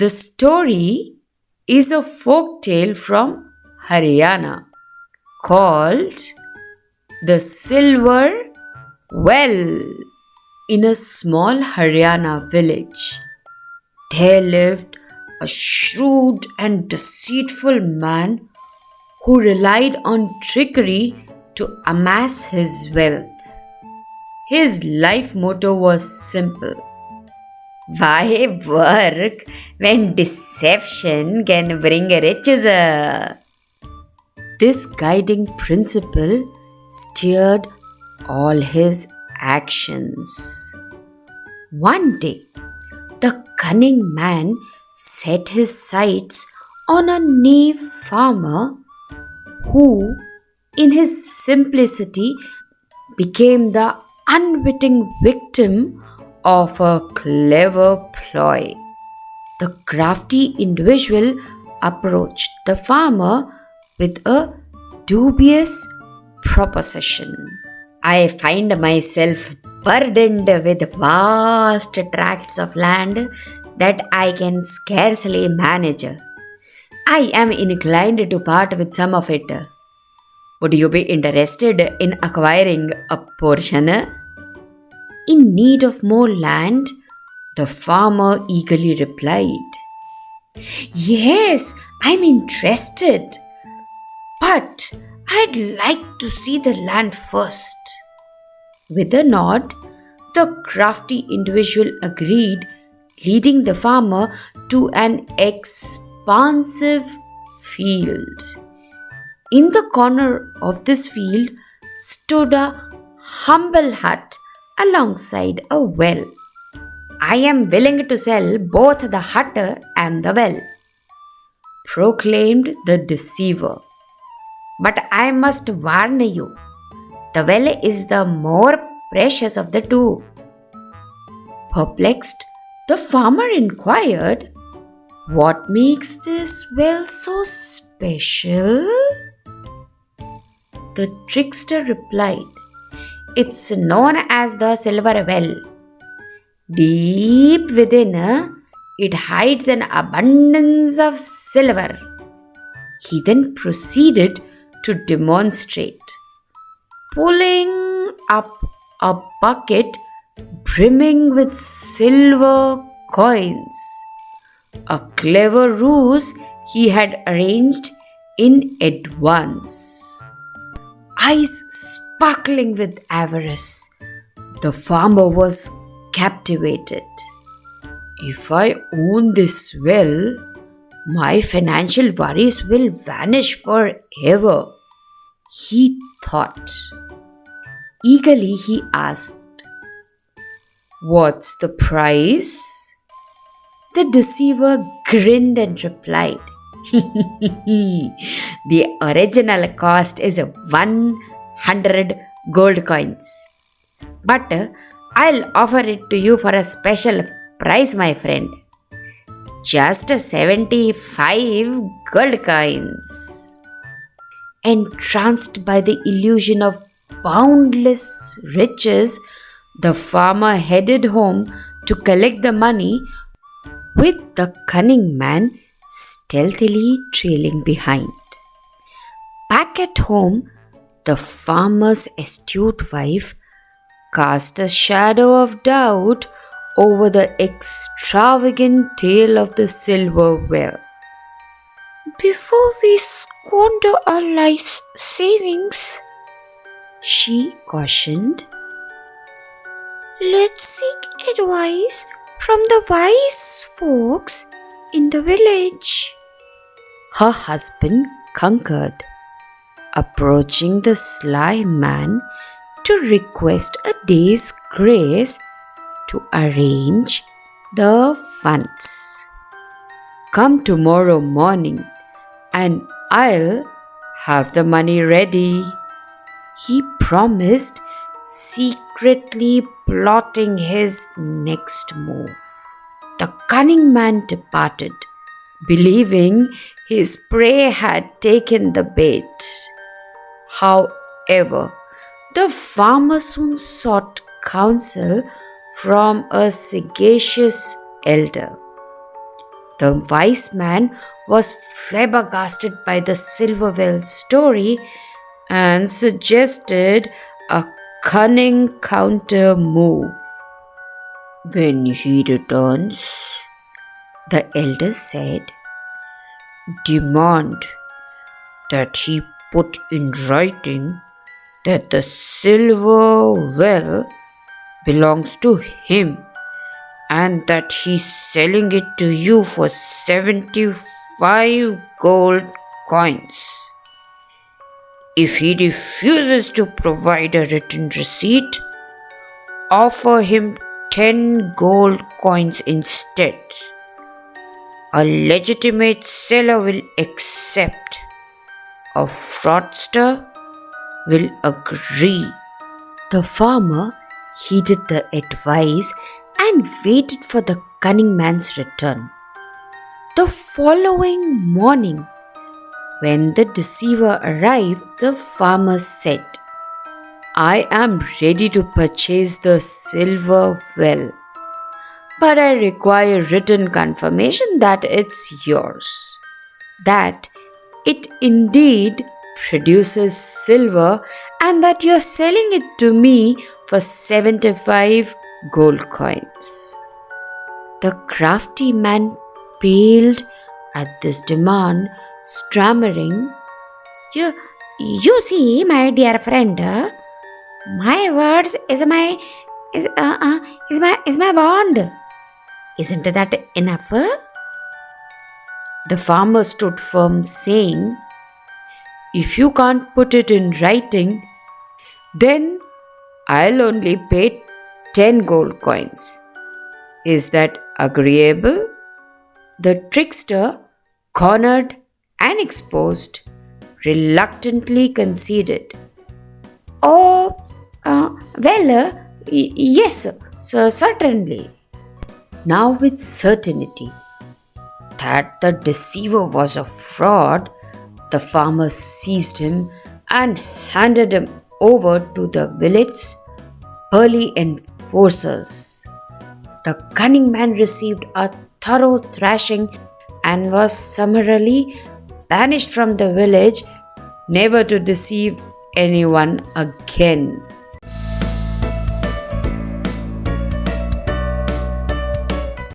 The story is a folk tale from Haryana called The Silver Well. In a small Haryana village, there lived a shrewd and deceitful man who relied on trickery to amass his wealth. His life motto was simple: why work when deception can bring riches? This guiding principle steered all his actions. One day, the cunning man set his sights on a knave farmer who, in his simplicity, became the unwitting victim of a clever ploy. The crafty individual approached the farmer with a dubious proposition. I find myself burdened with vast tracts of land that I can scarcely manage. I am inclined to part with some of it. Would you be interested in acquiring a portion? In need of more land, the farmer eagerly replied, "Yes, I'm interested, but I'd like to see the land first." With a nod, the crafty individual agreed, leading the farmer to an expansive field. In the corner of this field stood a humble hut alongside a well. "I am willing to sell both the hut and the well," proclaimed the deceiver. "But I must warn you, the well is the more precious of the two." Perplexed, the farmer inquired, "What makes this well so special?" The trickster replied, "It's known as the silver well. Deep within, it hides an abundance of silver." He then proceeded to demonstrate, pulling up a bucket brimming with silver coins, a clever ruse he had arranged in advance. Eyes sparkling with avarice, the farmer was captivated. "If I own this well, my financial worries will vanish forever," he thought. Eagerly he asked, "What's the price?" The deceiver grinned and replied, "The original cost is 100 gold coins. But I'll offer it to you for a special price, my friend. Just 75 gold coins." Entranced by the illusion of boundless riches, the farmer headed home to collect the money, with the cunning man stealthily trailing behind. Back at home, the farmer's astute wife cast a shadow of doubt over the extravagant tale of the silver well. "Before we squander our life's savings," she cautioned, "let's seek advice from the wise folks in the village." Her husband concurred, approaching the sly man to request a day's grace to arrange the funds. "Come tomorrow morning and I'll have the money ready," he promised, secretly plotting his next move. The cunning man departed, believing his prey had taken the bait. However, the farmer soon sought counsel from a sagacious elder. The wise man was flabbergasted by the silver well story and suggested a cunning counter move. "When he returns," the elder said, "demand that he put in writing that the silver well belongs to him and that he's selling it to you for 75 gold coins. If he refuses to provide a written receipt, offer him 10 gold coins instead. A legitimate seller will accept. A fraudster will agree." The farmer heeded the advice and waited for the cunning man's return. The following morning, when the deceiver arrived, the farmer said, "I am ready to purchase the silver well, but I require written confirmation that it's yours, that it indeed produces silver, and that you're selling it to me for 75 gold coins." The crafty man paled at this demand, stammering, You see, my dear friend, my words is my bond. Isn't that enough?" The farmer stood firm, saying, "If you can't put it in writing, then I'll only pay 10 gold coins. Is that agreeable?" The trickster, cornered and exposed, reluctantly conceded. "Oh, yes, sir, certainly." Now, with certainty that the deceiver was a fraud, the farmer seized him and handed him over to the village's burly enforcers. The cunning man received a thorough thrashing and was summarily banished from the village, never to deceive anyone again.